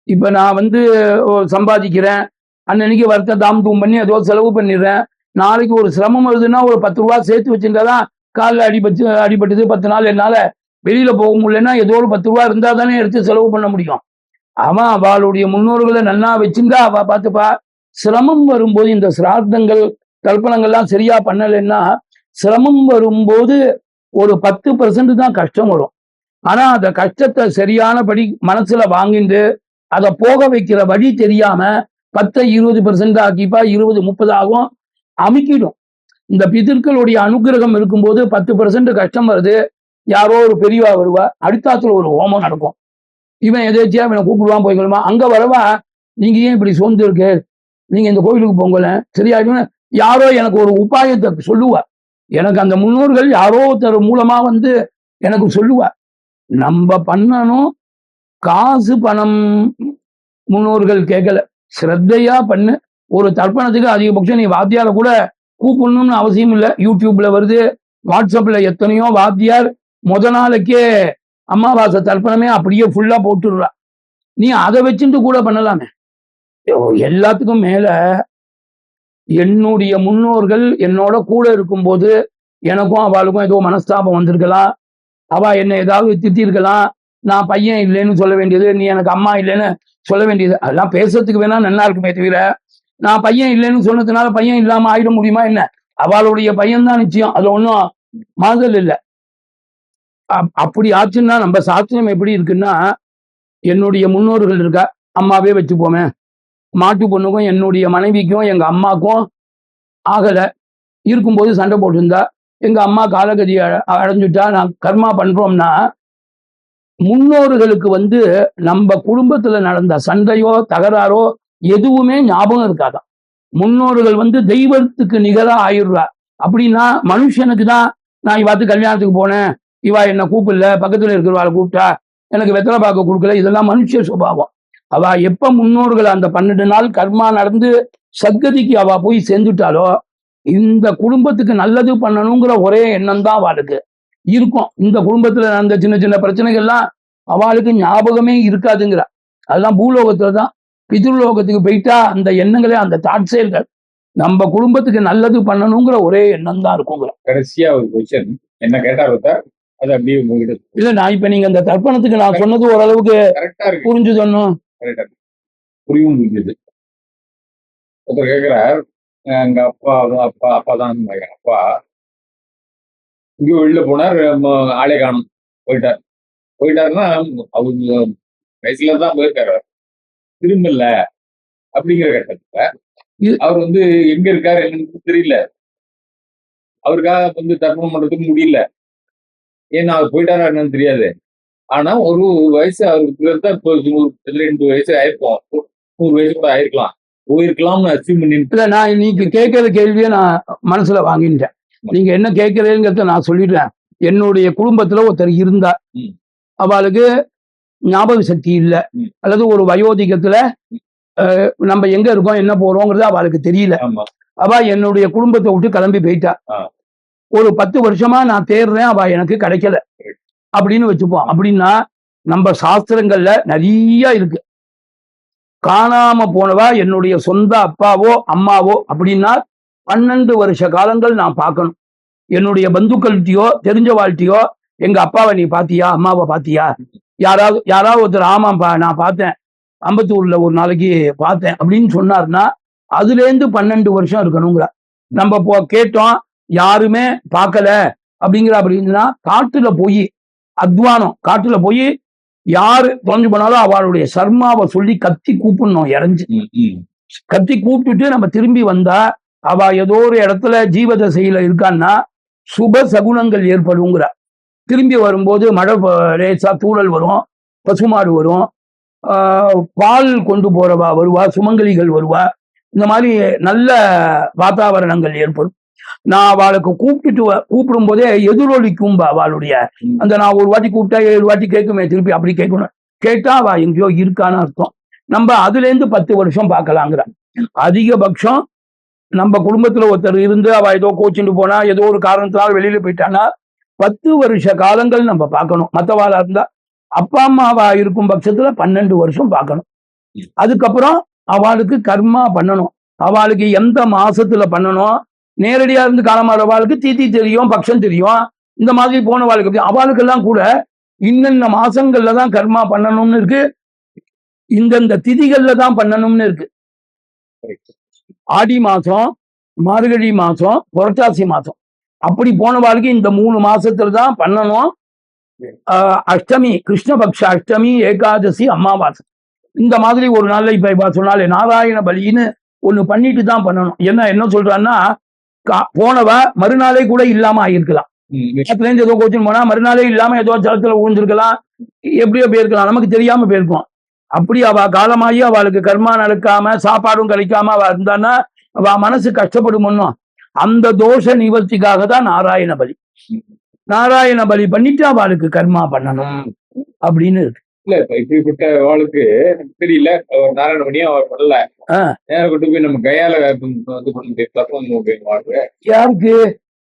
இப்ப நான் வந்து சம்பாதிக்கிறேன், அன்னன்னைக்கு வரத்த தாம் தூம் பண்ணி ஏதோ செலவு பண்ணிடுறேன். நாளைக்கு ஒரு சிரமம் வருதுன்னா ஒரு 10 ரூபா சேர்த்து வச்சிருந்தா தான் கால்ல அடிபட்டுது 10 நாள் என்னால வெளியில போக முடியலன்னா ஏதோ ஒரு 10 ரூபா இருந்தா தானே எடுத்து செலவு பண்ண முடியும். அவன் அவளுடைய முன்னோர்களை நன்னா வச்சிருந்தா அவ பார்த்துப்பா. சிரமம் வரும்போது இந்த சிரார்த்தங்கள் கல்பனங்கள்லாம் சரியா பண்ணலைன்னா சிரமம் வரும்போது ஒரு 10% தான் கஷ்டம் வரும். ஆனா அந்த கஷ்டத்தை சரியானபடி மனசுல வாங்கிட்டு அதை போக வைக்கிற வழி தெரியாம 10 20% ஆக்கிப்பா 20 30 ஆகும் அமுக்கிடும். இந்த பிதர்களுடைய அனுகிரகம் இருக்கும்போது 10% கஷ்டம் வருது. யாரோ ஒரு பெரியவா வருவா, அடுத்தாத்துல ஒரு ஹோமம் நடக்கும். இவன் எதேச்சியா இவனை கூப்பிடுவான் போய்க்கணுமா, அங்க வரவா நீங்க ஏன் இப்படி சோர்ந்து இருக்கு, நீங்க இந்த கோவிலுக்கு போங்கல சரியாயிடும். யாரோ எனக்கு ஒரு உபாயத்தை சொல்லுவா. எனக்கு அந்த முன்னோர்கள் யாரோ ஒருத்தர் மூலமா வந்து எனக்கு சொல்லுவா. நம்ம பண்ணணும், காசு பணம் முன்னோர்கள் கேட்கல, ஸ்ரத்தையா பண்ணு. ஒரு தர்ப்பணத்துக்கு அதிகபட்சம் நீ வாத்தியார கூட கூப்பிடணும்னு அவசியம் இல்லை. யூடியூப்ல வருது, வாட்ஸ்அப்ல எத்தனையோ வாத்தியார் முத நாளைக்கே அமாவாசை தர்ப்பணமே அப்படியே ஃபுல்லா போட்டுடுறா. நீ அதை வச்சுட்டு கூட பண்ணலாமே. எல்லாத்துக்கும் மேல என்னுடைய முன்னோர்கள் என்னோட கூட இருக்கும்போது எனக்கும் அவளுக்கும் ஏதோ மனஸ்தாபம் வந்திருக்கலாம். அவ என்னை ஏதாவது திட்டிருக்கலாம். நான் பையன் இல்லைன்னு சொல்ல வேண்டியது, நீ எனக்கு அம்மா இல்லைன்னு சொல்ல வேண்டியது, அதெல்லாம் பேசுறதுக்கு வேணா நல்லா இருக்குமே தவிர நான் பையன் இல்லைன்னு சொன்னதுனால பையன் இல்லாம ஆயிட முடியுமா என்ன? அவளுடைய பையன் தான் நிச்சயம், அது ஒன்றும் மாறுதல் இல்லை. அப்படி ஆச்சுன்னா நம்ம சாஸ்திரம் எப்படி இருக்குன்னா, என்னுடைய முன்னோர்கள் இருக்கா, அம்மாவே வச்சுப்போமே, மாட்டு பொண்ணுக்கும் என்னுடைய மனைவிக்கும் எங்க அம்மாக்கும் ஆகல இருக்கும்போது சண்டை போட்டிருந்தா, எங்க அம்மா காலகதி அடைஞ்சுட்டா, நான் கர்மா பண்றோம்னா முன்னோர்களுக்கு வந்து நம்ம குடும்பத்துல நடந்த சண்டையோ தகராறோ எதுவுமே ஞாபகம் இருக்காதான். முன்னோர்கள் வந்து தெய்வத்துக்கு நிகரா ஆயிடுறா. அப்படின்னா மனுஷனுக்கு தான், நான் இவாத்து கல்யாணத்துக்கு போனேன், இவா என்ன கூப்பிடல, பக்கத்துல இருக்கிறவாளை கூப்பிட்டா எனக்கு வெத்தலை பாக்க கொடுக்கல, இதெல்லாம் மனுஷ சுபாவம். அவ எப்ப முன்னோர்கள் அந்த 12 நாள் கர்மா நடந்து சத்கதிக்கு அவ போய் சேர்ந்துட்டாலோ, இந்த குடும்பத்துக்கு நல்லது பண்ணணுங்கிற ஒரே எண்ணம் தான் அவளுக்கு இருக்கும். இந்த குடும்பத்துல நடந்த சின்ன சின்ன பிரச்சனைகள்லாம் அவளுக்கு ஞாபகமே இருக்காதுங்கிற. அதெல்லாம் பூலோகத்துல தான். பிதுர்லோகத்துக்கு போயிட்டா அந்த எண்ணங்களே, அந்த தாட் செயல்கள் நம்ம குடும்பத்துக்கு நல்லது பண்ணணுங்கிற ஒரே எண்ணம் தான் இருக்குங்கிற. கடைசியா ஒரு கொஸ்டின் என்ன கேட்டாரு, அது அப்படியே உங்ககிட்ட இல்ல, நான் இப்ப நீங்க இந்த தர்ப்பணத்துக்கு நான் சொன்னது ஓரளவுக்கு கரெக்டா இருக்கு, புரிஞ்சு சொன்னோம், புரியும் புரிஞ்சுது. ஒருத்தர் கேட்கிறார், எங்க அப்பா அப்பா அப்பா தான் அப்பா இங்க வெளில போனார், ஆளே காணும், போயிட்டாருன்னா அவங்க வயசுல தான் போயிருக்காரு, திரும்பல அப்படிங்கிற கட்டத்துல அவர் வந்து எங்க இருக்காரு என்னன்னு தெரியல, அவருக்காக வந்து தர்ப்பணம் பண்றதுக்கு முடியல, ஏன்னா அவர் போயிட்டாரா என்னன்னு தெரியாது. ஆனா ஒரு வயசு அவருக்கு தான் இப்போ 2 வயசு ஆயிருக்கும், 100 வயசு கூட ஆயிருக்கலாம், போயிருக்கலாம்னு அச்சீவ் பண்ணிட்டு. நான் இன்னைக்கு கேட்கிற கேள்வியை நான் மனசுல வாங்கிட்டேன். நீங்க என்ன கேட்கிறீங்கிறத நான் சொல்லிடுறேன். என்னுடைய குடும்பத்துல ஒருத்தர் இருந்தா, அவளுக்கு ஞாபக சக்தி இல்லை, அல்லது ஒரு வயோதிகத்துல நம்ம எங்க இருக்கோம் என்ன போறோங்கிறது அவளுக்கு தெரியல. அவ என்னுடைய குடும்பத்தை விட்டு கிளம்பி போயிட்டா. ஒரு 10 வருஷமா நான் தேடுறேன், அவ எனக்கு கிடைக்கல அப்படின்னு வச்சுப்போம். அப்படின்னா நம்ம சாஸ்திரங்கள்ல நிறைய இருக்கு. காணாம போனவா என்னுடைய சொந்த அப்பாவோ அம்மாவோ அப்படின்னா 12 வருஷ காலங்கள் நான் பார்க்கணும். என்னுடைய பந்துக்கள்கிட்டயோ தெரிஞ்ச வாழ்க்கையோ எங்க அப்பாவை நீ பாத்தியா, அம்மாவை பாத்தியா, யாராவது ஒருத்தர் ஆமாப்பா நான் பார்த்தேன், அம்பத்தூர்ல ஒரு நாளைக்கு பார்த்தேன் அப்படின்னு சொன்னார்னா அதுல இருந்து 12 வருஷம் இருக்கணுங்கிற. நம்ம கேட்டோம், யாருமே பார்க்கல அப்படிங்கிற. அப்படின்னா காட்டுல போய் அத்வானம், காட்டுல போய் யாரு தொலைஞ்சு போனாலும் அவளுடைய சர்மாவை சொல்லி கத்தி கூப்பிடணும், இறஞ்சி கத்தி கூப்பிட்டுட்டு நம்ம திரும்பி வந்தா அவ ஏதோ ஒரு இடத்துல ஜீவதசையில இருக்கான்னா சுப சகுனங்கள் ஏற்படுங்கிற. திரும்பி வரும்போது மழை லேசா தூறல் வரும், பசுமாடு வரும், பால் கொண்டு போறவா வருவா, சுமங்கலிகள் வருவா, இந்த மாதிரி நல்ல வாதாவரணங்கள் ஏற்படும். நான் அவளுக்கு கூப்பிடும் போதே எதிரொலிக்கும்பா அவளுடைய அந்த, நான் ஒரு வாட்டி கூப்பிட்டா 7 வாட்டி கேட்குமே திருப்பி, அப்படி கேட்கணும். கேட்டா அவ எங்கேயோ இருக்கான்னு அர்த்தம். நம்ம அதுல இருந்து 10 வருஷம் பார்க்கலாங்கிற. அதிகபட்சம் நம்ம குடும்பத்துல ஒருத்தர் இருந்து அவ ஏதோ கோச்சிட்டு போனா, ஏதோ ஒரு காரணத்தினால வெளியில போயிட்டானா 10 வருஷ காலங்கள் நம்ம பார்க்கணும். மற்றவாளா இருந்தா அப்பா அம்மாவா இருக்கும் பட்சத்துல 12 வருஷம் பார்க்கணும். அதுக்கப்புறம் அவளுக்கு கர்மா பண்ணணும். அவளுக்கு எந்த மாசத்துல பண்ணணும், நேரடியா இருந்து காலமாறவாளுக்கு தீதி தெரியும், பக்ஷம் தெரியும். இந்த மாதிரி போனவாளுக்கு அவளுக்கெல்லாம் கூட இன்னென்ன மாசங்கள்ல தான் கர்மா பண்ணணும்னு இருக்கு, இந்தந்த திதிகள்ல தான் பண்ணணும்னு இருக்கு. ஆடி மாசம், மார்கழி மாசம், புரட்டாசி மாசம், அப்படி போனவாளுக்கு இந்த 3 மாசத்துல தான் பண்ணணும். அஷ்டமி, கிருஷ்ணபக்ஷ அஷ்டமி, ஏகாதசி, அமாவாசை, இந்த மாதிரி ஒரு நாள்ல இப்ப சொன்னாலே நாராயண பலின்னு ஒண்ணு பண்ணிட்டு தான் பண்ணணும். என்ன சொல்றான்னா, போனவ மறுநாளே கூட இல்லாம ஆகிருக்கலாம். ஏதோ கோச்சிங் போனா மறுநாளே இல்லாம ஏதோ ஜலத்துல ஊழ்ந்திருக்கலாம், எப்படியோ போயிருக்கலாம், நமக்கு தெரியாம போயிருக்கும். அப்படி அவ காலமாகி அவளுக்கு கர்மா நடக்காம சாப்பாடும் கிடைக்காம அவ இருந்தான்னா அவ மனசு கஷ்டப்படும். அந்த தோஷ நிவர்த்திக்காக தான் நாராயண பலி. நாராயண பலி பண்ணிட்டு அவளுக்கு கர்மா பண்ணணும் அப்படின்னு இருக்கு. இல்ல இப்ப இப்படிப்பட்ட அவளுக்கு தெரியல, நாராயண பலியும் அவர் பண்ணல, நேரம் கொண்டு போய் நம்ம கையால யாருக்கு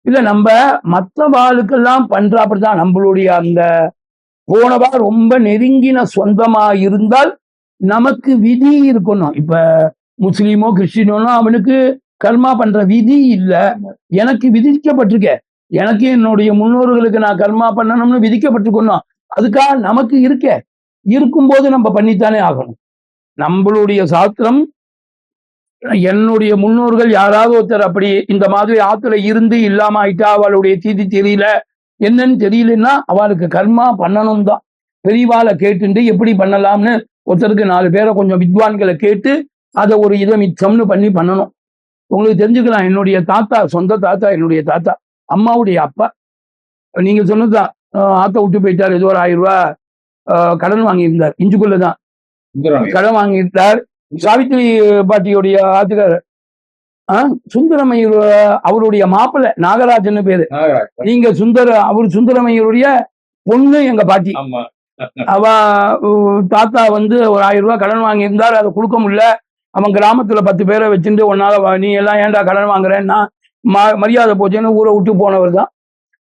இல்ல, நம்ம மற்ற வாளுக்கெல்லாம் பண்ற அப்படிதான். நம்மளுடைய அந்த போனவா ரொம்ப நெருங்கின சொந்தமா இருந்தால் நமக்கு விதி இருக்கணும். இப்ப முஸ்லீமோ கிறிஸ்டினோ அவனுக்கு கர்மா பண்ற விதி இல்ல, எனக்கு விதிக்கப்பட்டிருக்க. எனக்கு என்னுடைய முன்னோர்களுக்கு நான் கர்மா பண்ணணும்னு விதிக்கப்பட்டிருக்கணும். அதுக்காக நமக்கு இருக்கும்போது நம்ம பண்ணித்தானே ஆகணும். நம்மளுடைய சாஸ்திரம், என்னுடைய முன்னோர்கள் யாராவது ஒருத்தர் அப்படி இந்த மாதிரி ஆத்துல இருந்து இல்லாம ஆயிட்டா, அவளுடைய தீதி தெரியல, என்னன்னு தெரியலன்னா அவளுக்கு கர்மா பண்ணணும் தான். பெரியவாளை கேட்டுட்டு எப்படி பண்ணலாம்னு ஒருத்தருக்கு 4 பேரை கொஞ்சம் வித்வான்களை கேட்டு அதை ஒரு மிச்சம்னு பண்ணணும். உங்களுக்கு தெரிஞ்சுக்கலாம், என்னுடைய தாத்தா, சொந்த தாத்தா, என்னுடைய தாத்தா அம்மாவுடைய அப்பா, நீங்க சொன்னதுதான், ஆத்த விட்டு போயிட்டார். ஏதோ ஒரு 1000 ரூபாய் கடன் வாங்கியிருந்தார், இஞ்சுக்குள்ளதான் கடன் வாங்கியிருந்தார். சாவித்திரி பாட்டியுடைய ஆத்துக்காரர் சுந்தரமையூர், அவருடைய மாப்பிள்ளை நாகராஜன் பேரு. நீங்க அவரு சுந்தரமையூருடைய பொண்ணு எங்க பாட்டி. அவ தாத்தா வந்து ஒரு 1000 ரூபாய் கடன் வாங்கியிருந்தார், அதை கொடுக்க முடியல. அவன் கிராமத்துல 10 பேரை வச்சுட்டு ஒன்னால நீ எல்லாம் ஏன்டா கடன் வாங்குறேன்னா மரியாதை போச்சேன்னு ஊரை விட்டு போனவர் தான்.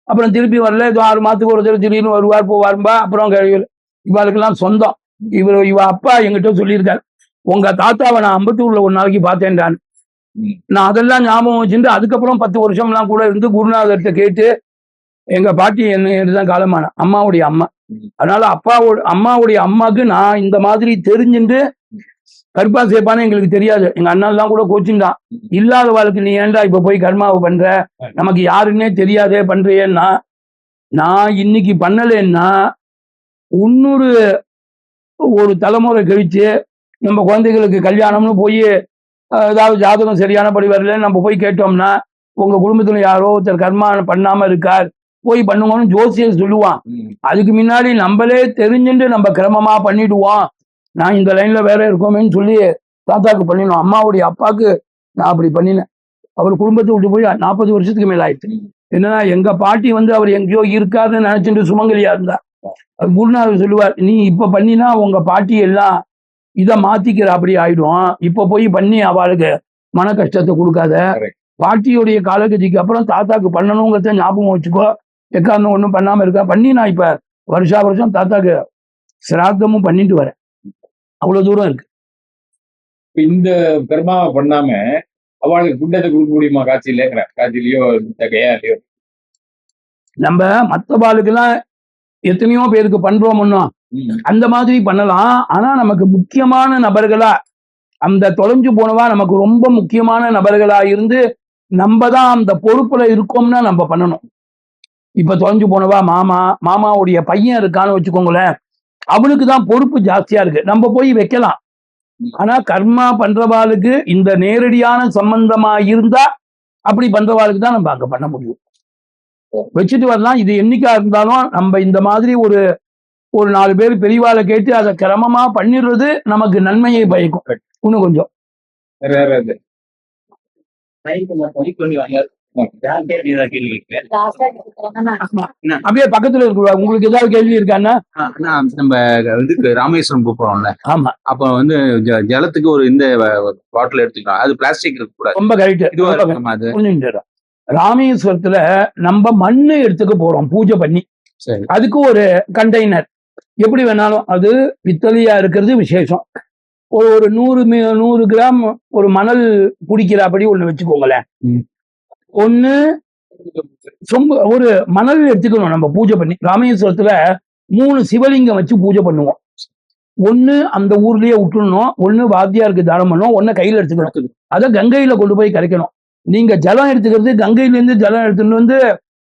அப்புறம் திருப்பி வரல, ஏதோ 6 மாதத்துக்கு ஒரு தடவை திடீர்னு வருவார் போவாரும்பா. அப்புறம் இவளுக்கெல்லாம் சொந்தம். இவ அப்பா எங்கிட்ட சொல்லியிருக்காரு, உங்க தாத்தாவை நான் அம்பத்தூர்ல ஒரு நாளைக்கு பார்த்தேன்டான். நான் அதெல்லாம் ஞாபகம் வச்சுட்டு அதுக்கப்புறம் 10 வருஷம்லாம் கூட இருந்து குருநாதர்கிட்ட கேட்டு, எங்க பாட்டி என்னதான் காலமான அம்மாவுடைய அம்மா. அதனால அம்மாவுடைய அம்மாவுக்கு நான் இந்த மாதிரி தெரிஞ்சுட்டு கருப்பா சேப்பான்னு எங்களுக்கு தெரியாது. எங்க அண்ணாலாம் கூட கோச்சிங்தான், இல்லாத வாழ்க்கை நீ ஏன்டா இப்ப போய் கர்மாவை பண்ற, நமக்கு யாருன்னே தெரியாதே பண்றியேன்னா, நான் இன்னைக்கு பண்ணலன்னா இன்னொரு ஒரு தலைமுறை கழிச்சு நம்ம குழந்தைகளுக்கு கல்யாணம்னு போய் ஏதாவது ஜாதகம் சரியானபடி வரல நம்ம போய் கேட்டோம்னா, உங்க குடும்பத்துல யாரோ ஒருத்தர் கர்மா பண்ணாம இருக்கார், போய் பண்ணுங்கன்னு ஜோசியர் சொல்லுவான். அதுக்கு முன்னாடி நம்மளே தெரிஞ்சுட்டு நம்ம கிரமமா பண்ணிடுவோம். நான் இந்த லைன்ல வேற இருக்கோமேன்னு சொல்லி தாத்தாக்கு பண்ணினோம். அம்மாவுடைய அப்பாவுக்கு நான் அப்படி பண்ணினேன். அவர் குடும்பத்தை விட்டு போய் 40 வருஷத்துக்கு மேல ஆயிடுச்சு. என்னன்னா, எங்க பாட்டி வந்து அவர் எங்கேயோ இருக்காருன்னு நினைச்சிட்டு சுமங்கலியா இருந்தா. குருநாதர் சொல்லுவார், நீ இப்ப பண்ணினா உங்க பாட்டி எல்லாம் இதை மாத்திக்கிற அப்படி ஆயிடும், இப்ப போய் பண்ணி அவளுக்கு மன கஷ்டத்தை கொடுக்காத. பாட்டியுடைய காலகதிக்கு அப்புறம் தாத்தாக்கு பண்ணணுங்கிறத ஞாபகம் வச்சுக்கோ. எக்காரணம் ஒன்றும் பண்ணாம இருக்கா பண்ணி. நான் இப்ப வருஷம் தாத்தாக்கு சிராத்தமும் பண்ணிட்டு வரேன். அவ்வளவு தூரம் இருக்கு. இந்த கர்மாவை பண்ணாம அவளுக்கு குண்டத்தை கொடுக்க முடியுமா? காட்சியிலயோ கையாலையோ நம்ம மற்ற பாலுக்கெல்லாம் எத்தனையோ பேருக்கு பண்றோம்னா அந்த மாதிரி பண்ணலாம். ஆனா நமக்கு முக்கியமான நபர்களா, அந்த தொலைஞ்சு போனவா நமக்கு ரொம்ப முக்கியமான நபர்களா இருந்து நம்ம தான் அந்த பொறுப்புல இருக்கோம்னா நம்ம பண்ணணும். இப்ப தொலைஞ்சு போனவா மாமாவுடைய பையன் இருக்கான்னு வச்சுக்கோங்களேன், அவனுக்கு தான் பொறுப்பு ஜாஸ்தியா இருக்கு, நம்ம போய் வைக்கலாம். ஆனா கர்மா பண்றவாளுக்கு இந்த நேரடியான சம்பந்தமா இருந்தா அப்படி பண்றவாளுக்கு தான் நம்ம அங்க பண்ண முடியும். வச்சுட்டு வரலாம். இது என்னைக்கா இருந்தாலும் நம்ம இந்த மாதிரி ஒரு 4 பேர் பெரியவாளை கேட்டு அதை கிரமமா பண்ணிடுறது நமக்கு நன்மையை பயக்கும். இன்னும் கொஞ்சம் அப்படியே பக்கத்துல இருக்கு. உங்களுக்கு ஏதாவது கேள்வி இருக்கான்னா? நம்ம ராமேஸ்வரம் கூப்பிடுறோம்ல, ஆமா, அப்ப வந்து ஜலத்துக்கு ஒரு இந்த பாட்டில் எடுத்துக்கலாம், அது பிளாஸ்டிக் இருக்க கூடாது. ரொம்ப கரெக்ட். ராமேஸ்வரத்துல நம்ம மண்ணு எடுத்துக்க போறோம் பூஜை பண்ணி, அதுக்கு ஒரு கண்டெய்னர் எப்படி வேணாலும், அது பித்தளையா இருக்கிறது விசேஷம். ஒரு 100 கிராம் ஒரு மணல் பிடிக்கிறாப்படி ஒண்ணு வச்சுக்கோங்களேன். ம். ஒண்ணு சொம்பு ஒரு மணல் எடுத்துக்கணும். நம்ம பூஜை பண்ணி ராமேஸ்வரத்துல 3 சிவலிங்கம் வச்சு பூஜை பண்ணுவோம். ஒண்ணு அந்த ஊர்லயே விட்டுறணும், ஒண்ணு வாத்தியாருக்கு தானம் பண்ணணும், ஒண்ணு கையில எடுத்துக்கணும். அதை கங்கையில கொண்டு போய் கரைக்கணும். நீங்க ஜலம் எடுத்துக்கிறது கங்கையில இருந்து ஜலம் எடுத்துட்டு வந்து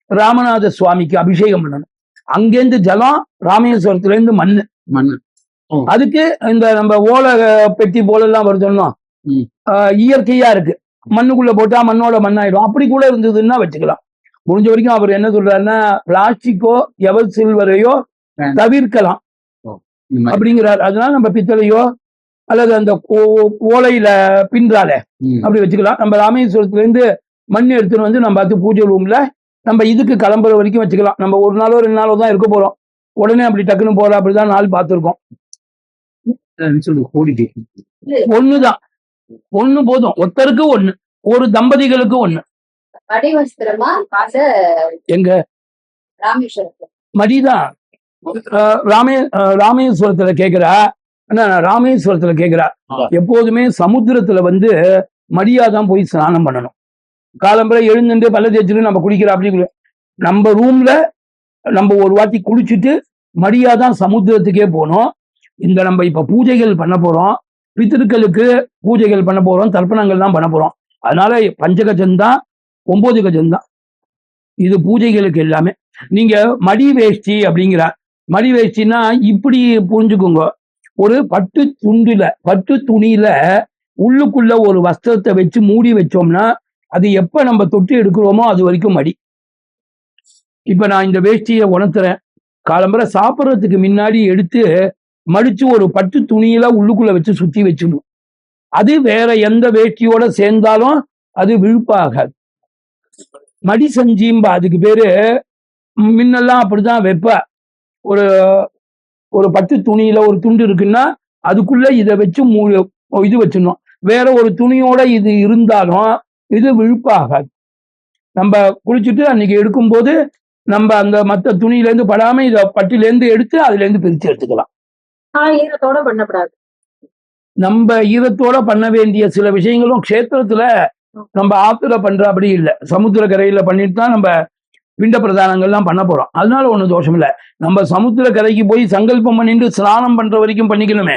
ராமநாத சுவாமிக்கு அபிஷேகம் பண்ணணும். அங்கேருந்து ஜலம், ராமேஸ்வரத்துல இருந்து மண்ணு. அதுக்கு இந்த நம்ம ஓலை பெட்டி போல எல்லாம் வருதுன்னா இயற்கையா இருக்கு. மண்ணுக்குள்ள போட்டா மண்ணோட மண்ணாயிடும். அப்படி கூட இருந்ததுன்னா வச்சுக்கலாம். முடிஞ்ச வரைக்கும் அவர் என்ன சொல்றாருன்னா, பிளாஸ்டிக்கோ எவர் சில்வரையோ தவிர்க்கலாம் அப்படிங்கிறார். அதனால நம்ம பித்தளையோ அல்லது அந்த ஓலையில பின்றால அப்படி வச்சுக்கலாம். நம்ம ராமேஸ்வரத்துல இருந்து மண் எடுத்துன்னு வந்து நம்ம பார்த்து பூஜை ரூம்ல நம்ம இதுக்கு கிளம்புற வரைக்கும் வச்சுக்கலாம். நம்ம 1 நாளோ 2 நாளோ தான் இருக்க போறோம். உடனே அப்படி டக்குன்னு போறோம். அப்படிதான் நாள் பார்த்துருக்கோம். ஒண்ணுதான், ஒண்ணு போதும். ஒருத்தருக்கு ஒண்ணு, ஒரு தம்பதிகளுக்கு ஒண்ணு. எங்க மடிதான் ராமேஸ்வரத்துல கேக்குறா. ராமேஸ்வரத்துல கேக்குறா, எப்போதுமே சமுத்திரத்துல வந்து மடியாதான் போய் ஸ்நானம் பண்ணணும். காலம்பரை எழுந்துட்டு பல்ல தேய்ச்சிட்டு நம்ம குளிக்கிறோம். அப்படி நம்ம ரூம்ல நம்ம ஒரு வாட்டி குளிச்சுட்டு மடியாதான் சமுத்திரத்துக்கே போனோம். இந்த நம்ம இப்ப பூஜைகள் பண்ண போறோம், பித்திருக்களுக்கு பூஜைகள் பண்ண போறோம், தர்ப்பணங்கள் தான் பண்ண போறோம். அதனால பஞ்சகஜம்தான், 9 கஜம்தான் இது பூஜைகளுக்கு எல்லாமே. நீங்க மடி வேஷ்டி அப்படிங்கிற மடி வேஷ்டின்னா இப்படி புரிஞ்சுக்கோங்க. ஒரு பட்டு துணியில உள்ளுக்குள்ள ஒரு வஸ்திரத்தை வச்சு மூடி வச்சோம்னா அது எப்ப நம்ம தொட்டு எடுக்கிறோமோ அது வரைக்கும் மடி. இப்ப நான் இந்த வேஷ்டியை உணர்த்துறேன். காலம்பரை சாப்பிட்றதுக்கு முன்னாடி எடுத்து மடிச்சு ஒரு பட்டு துணியில உள்ளுக்குள்ள வச்சு சுத்தி வச்சிடணும். அது வேற எந்த வேஷ்டியோட சேர்ந்தாலும் அது விழுப்பாகாது. மடி செஞ்சிம்பா அதுக்கு பேரு. முன்னெல்லாம் அப்படிதான் வைப்ப. ஒரு பட்டு துணியில ஒரு துண்டு இருக்குன்னா அதுக்குள்ள இதை வச்சு இது வச்சிடணும். வேற ஒரு துணியோட இது இருந்தாலும் இது விழுப்பாகாது. நம்ம குளிச்சுட்டு அன்னைக்கு எடுக்கும்போது நம்ம அந்த மற்ற துணியில இருந்து படாம இதை பட்டில இருந்து எடுத்து அதுல இருந்து பிரிச்சு எடுத்துக்கலாம். ஈரத்தோட பண்ணக்கூடாது. நம்ம ஈரத்தோட பண்ண வேண்டிய சில விஷயங்களும் க்ஷேத்திரத்துல நம்ம ஆத்துல பண்ற அப்படி இல்லை. சமுத்திர கரையில பண்ணிட்டு தான் நம்ம பிண்ட பிரதானங்கள்லாம் பண்ண போறோம். அதனால ஒண்ணும் தோஷம் இல்லை. நம்ம சமுத்திர கரைக்கு போய் சங்கல்பம் பண்ணிட்டு ஸ்நானம் பண்ற வரைக்கும் பண்ணிக்கணுமே,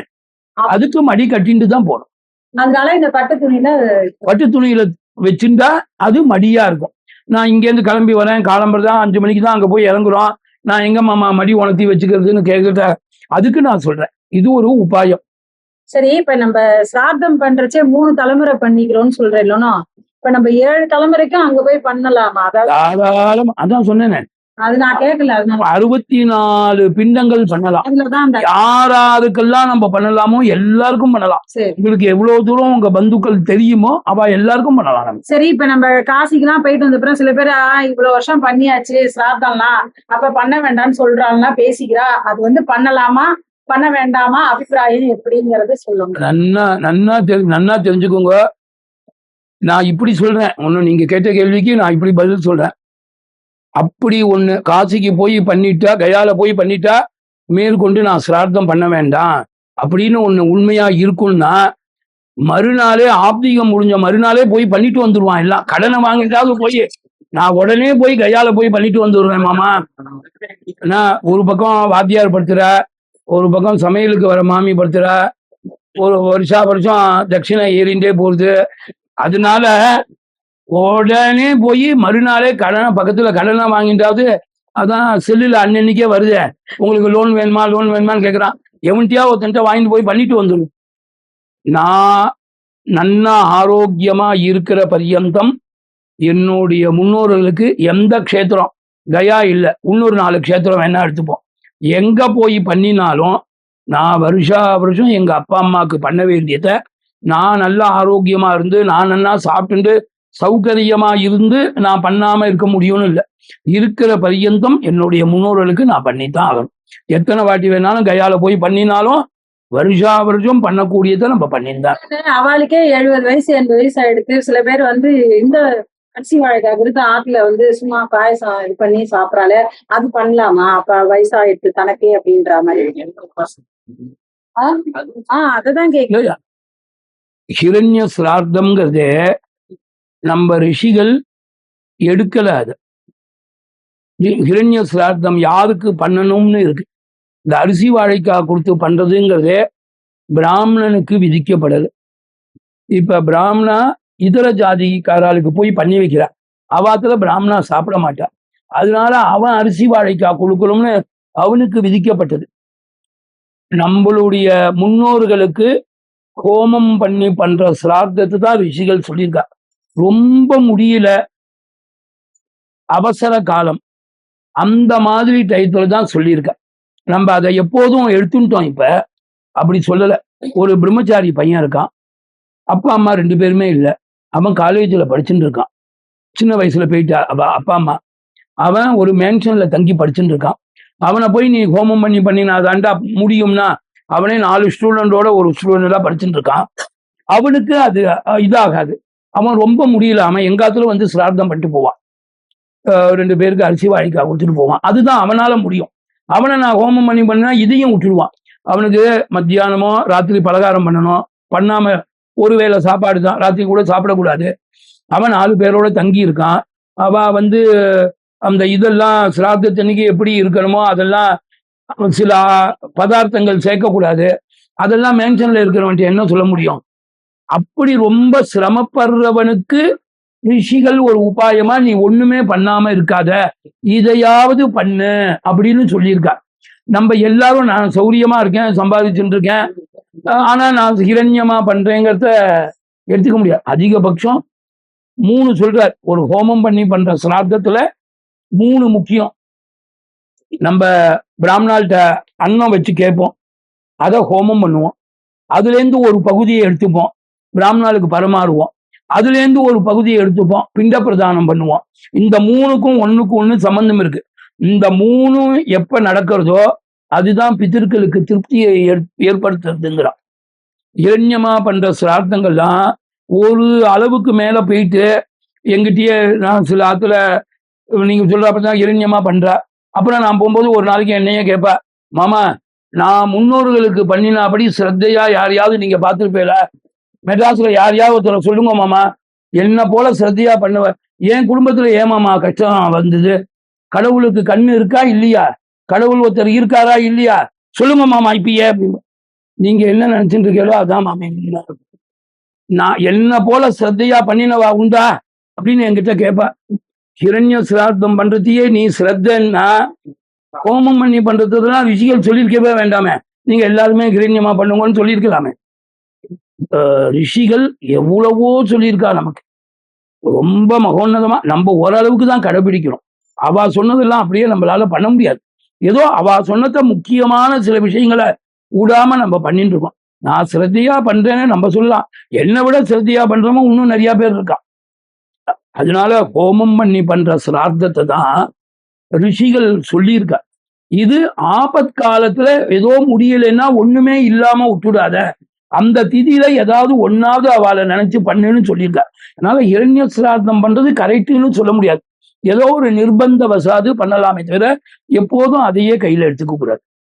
அதுக்கு மடி கட்டிட்டு தான் போகணும். அதனால இந்த பட்டு துணியில வச்சுட்டா அது மடியா இருக்கும். நான் இங்கேருந்து கிளம்பி வரேன், காலம்பரம் 5 மணிக்கு தான் அங்க போய் இறங்குறோம், நான் எங்க மாமா மடி உணர்த்தி வச்சுக்கிறதுன்னு கேட்கிட்ட அதுக்கு நான் சொல்றேன் இது ஒரு உபாயம். சரி, இப்ப நம்ம சிராத்தம் பண்றச்சே 3 தலைமுறை பண்ணிக்கிறோம்னு சொல்றேன் இல்லைன்னா, இப்ப நம்ம 7 தலைமுறைக்கும் அங்க போய் பண்ணலாமா? தாராளம். அதான் சொன்னேன், அது நான் கேட்கல. 64 பிண்டங்கள் பண்ணலாம். யாராருக்கெல்லாம் நம்ம பண்ணலாமோ எல்லாருக்கும் பண்ணலாம். உங்களுக்கு எவ்வளவு தூரம் உங்க பந்துக்கள் தெரியுமோ அவ எல்லாருக்கும் பண்ணலாம். சரி, இப்ப நம்ம காசிக்குலாம் போயிட்டு வந்த பிறகு சில பேர் இவ்வளவு வருஷம் பண்ணியாச்சு சிராத்தம்லாம், அப்ப பண்ண வேண்டாம்னு சொல்றாங்கன்னா பேசிக்கிறா. அது வந்து பண்ணலாமா பண்ண வேண்டாமா, அபிப்பிராயம் எப்படிங்கறது சொல்லுங்க. நன்னா தெரிஞ்சுக்கோங்க. நான் இப்படி சொல்றேன், ஒண்ணு நீங்க கேட்ட கேள்விக்கு நான் இப்படி பதில் சொல்றேன். அப்படி ஒண்ணு காசிக்கு போய் பண்ணிட்டா, கயால போய் பண்ணிட்டா மேற்கொண்டு நான் சிரார்த்தம் பண்ண வேண்டாம் அப்படின்னு ஒண்ணு உண்மையா இருக்கும்னா மறுநாளே ஆப்திகம் முடிஞ்ச மறுநாளே போய் பண்ணிட்டு வந்துருவான். எல்லாம் கடனை வாங்கிட்டாவது போய் நான் உடனே போய் கயால போய் பண்ணிட்டு வந்துடுறேன் மாமா. நான் ஒரு பக்கம் வாத்தியார் படுத்துற, ஒரு பக்கம் சமையலுக்கு வர மாமி படுத்துற, ஒரு வருஷம் தட்சிணை ஏறிண்டே போகுது. அதனால உடனே போய் மறுநாளே பக்கத்துல கடனை வாங்கிட்டாவது, அதான் செல்லுல அன்னன்னைக்கே வருது, உங்களுக்கு லோன் வேணுமான்னு கேட்குறான். எவன்ட்டியா ஒருத்தன்ட்ட வாங்கிட்டு போய் பண்ணிட்டு வந்துடும். நான் நன்னா ஆரோக்கியமா இருக்கிற பர்யந்தம் என்னுடைய முன்னோர்களுக்கு எந்த க்ஷேத்திரம் கயா இல்லை, இன்னொரு 4 க்ஷேத்திரம் வேணா எடுத்துப்போம், எங்க போய் பண்ணினாலும் நான் வருஷம் எங்க அப்பா அம்மாவுக்கு பண்ண வேண்டியதை நான் நல்லா ஆரோக்கியமா இருந்து நான் நல்லா சாப்பிட்டு சௌகரியமா இருந்து நான் பண்ணாம இருக்க முடியும்னு இல்லை. இருக்கிற பர்யந்தம் என்னுடைய முன்னோர்களுக்கு நான் பண்ணித்தான் ஆகணும். எத்தனை வாட்டி வேணாலும் கயால போய் பண்ணினாலும் வருஷம் பண்ணக்கூடியதை நம்ம பண்ணியிருந்தேன். அவளுக்கே 70 வயசு 80 வயசு ஆயிடுச்சு. சில பேர் வந்து இந்த அரிசி வாழைக்காய் கொடுத்து ஆத்துல வந்து சும்மா பாயசம் இது பண்ணி சாப்பிடறால, அது பண்ணலாமா? அப்ப வயசாயிடுச்சு தனக்கே அப்படின்ற மாதிரி. அததான் கேக்குறேன். இல்லையா? ஹிரண்ய சிரார்த்தம்ங்கிறதே நம்ம ரிஷிகள் எடுக்கல. அது ஹிரண்ய சிரார்த்தம் யாருக்கு பண்ணணும்னு இருக்கு. இந்த அரிசி வாழைக்காய் கொடுத்து பண்றதுங்கிறதே பிராமணனுக்கு விதிக்கப்படலை. இப்ப பிராமணா இதர ஜாதிக்காராளுக்கு போய் பண்ணி வைக்கிறா, அவாத்துல பிராமணா சாப்பிட மாட்டா, அதனால அவன் அரிசி வாழைக்காய் கொடுக்கணும்னு அவனுக்கு விதிக்கப்பட்டது. நம்மளுடைய முன்னோர்களுக்கு ஹோமம் பண்ணி பண்ற சிரார்த்தத்தை தான் ரிஷிகள் சொல்லியிருக்கா. ரொம்ப முடியல, அவசர காலம், அந்த மாதிரி டயத்துல தான் சொல்லியிருக்கா. நம்ம அதை எப்போதும் எடுத்துட்டோம். இப்ப அப்படி சொல்லல. ஒரு பிரம்மச்சாரி பையன் இருக்கான், அப்பா அம்மா 2 பேருமே இல்லை, அவன் காலேஜில் படிச்சுட்டு இருக்கான், சின்ன வயசுல போயிட்டா அப்பா அம்மா. அவன் ஒரு மேன்ஷன்ல தங்கி படிச்சுட்டு இருக்கான். அவனை போய் நீ ஹோமம் பண்ணினா தாண்டா முடியும்னா, அவனே 4 ஸ்டூடெண்டோட ஒரு ஸ்டூடெண்டா படிச்சுட்டு இருக்கான். அவனுக்கு அது இதாகாது. அவன் ரொம்ப முடியல, அவன் எங்காத்துல வந்து சிரார்த்தம் பண்ணிட்டு போவான், 2 பேருக்கு அரிசி வாழைக்காய் கொடுத்துட்டு போவான். அதுதான் அவனால முடியும். அவனை நான் ஹோமம் பண்ணினா இதையும் விட்டுடுவான். அவனுக்கு மத்தியானமோ ராத்திரி பலகாரம் பண்ணணும், பண்ணாம ஒருவேளை சாப்பாடு தான், ராத்திரி கூட சாப்பிடக்கூடாது. அவன் 4 பேரோட தங்கி இருக்கான். அவ வந்து அந்த இதெல்லாம் சிரார்த்தத்தன்னைக்கு எப்படி இருக்கணுமோ அதெல்லாம், சில பதார்த்தங்கள் சேர்க்கக்கூடாது, அதெல்லாம் மேன்ஷன்ல இருக்கிறவன்ட்டு என்ன சொல்ல முடியும்? அப்படி ரொம்ப சிரமப்படுறவனுக்கு ரிஷிகள் ஒரு உபாயமா நீ ஒண்ணுமே பண்ணாம இருக்காத, இதையாவது பண்ணு அப்படின்னு சொல்லியிருக்கா. நம்ம எல்லாரும் நான் சௌரியமா இருக்கேன், சம்பாதிச்சுட்டு இருக்கேன், ஆனா நான் ஹிரண்யமா பண்றேங்கிறத எடுத்துக்க முடியாது. அதிகபட்சம் 3 சொல்றார். ஒரு ஹோமம் பண்ணி பண்ற சிரார்த்தத்துல 3 முக்கியம். நம்ம பிராமணால்கிட்ட அன்னம் வச்சு கேட்போம், அதை ஹோமம் பண்ணுவோம், அதுலேருந்து ஒரு பகுதியை எடுத்துப்போம், பிராமணாளுக்கு பரமாறுவோம், அதுலேருந்து ஒரு பகுதியை எடுத்துப்போம், பிண்ட பிரதானம் பண்ணுவோம். இந்த 3க்கும் ஒண்ணுக்கு ஒண்ணு சம்பந்தம் இருக்கு. இந்த 3 எப்ப நடக்கிறதோ அதுதான் பிதர்களுக்கு திருப்தியை ஏற்படுத்துறதுங்கிறான். இரண்யமா பண்ற சிரார்த்தங்கள்லாம் ஒரு அளவுக்கு மேல போயிட்டு, எங்கிட்டயே நான் சில ஆத்துல நீங்க சொல்றப்பதான் இரண்யமா பண்ற, அப்புறம் நான் போகும்போது ஒரு நாளைக்கு என்னையே கேட்ப, மாமா நான் முன்னோர்களுக்கு பண்ணினாபடி சிரத்தையா யாரையாவது நீங்க பார்த்துருப்பேல, மெட்ராஸ்ல யாரையாவது ஒருத்தர சொல்லுங்க மாமா, என்ன போல சிரத்தையா பண்ணுவ, என் குடும்பத்துல ஏமாமா கஷ்டம் வந்தது, கடவுளுக்கு கண்ணு இருக்கா இல்லையா, கடவுள் ஒருத்தர் இருக்காரா இல்லையா, சொல்லுங்க மாமா இப்பயே அப்படின்னு. நீங்க என்ன நினைச்சுட்டு இருக்கீங்களோ அதான் மாமா, நான் என்ன போல சிரத்தையா பண்ணினவா உண்டா அப்படின்னு என்கிட்ட கேட்பா. ஹிரண்ய சிரார்த்தம் பண்றதையே நீ சிரத்தன்னா, ஹோமம் பண்ணி பண்றதுலாம் ரிஷிகள் சொல்லியிருக்கவே வேண்டாமே, நீங்க எல்லாருமே ஹிரண்யமா பண்ணுங்கன்னு சொல்லியிருக்கலாமே. ரிஷிகள் எவ்வளவோ சொல்லியிருக்கா நமக்கு, ரொம்ப மகோன்னதமா. நம்ம ஓரளவுக்கு தான் கடைபிடிக்கிறோம். அவ சொன்னதெல்லாம் அப்படியே நம்மளால பண்ண முடியாது. ஏதோ அவ சொன்னத முக்கியமான சில விஷயங்களை விடாம நம்ம பண்ணிட்டு இருக்கோம். நான் சிரத்தையா பண்றேன்னு நம்ம சொல்லலாம், என்னை விட சிரத்தையா பண்றவங்க இன்னும் நிறைய பேர் இருக்கா. அதனால ஹோமம் பண்ணி பண்ற சிரார்த்தத்தை தான் ரிஷிகள் சொல்லியிருக்கா. இது ஆபத் காலத்துல ஏதோ முடியலைன்னா ஒண்ணுமே இல்லாம விட்டுடாத, அந்த திதியில ஏதாவது ஒன்னாவது அவளை நினைச்சு பண்ணுன்னு சொல்லியிருக்கா. அதனால இரண்ய சிரார்த்தம் பண்றது கரெக்டுன்னு சொல்ல முடியாது. ஏதோ ஒரு நிர்பந்த வசாது பண்ணலாமே தவிர எப்போதும் அதையே கையில எடுத்துக்க கூடாது.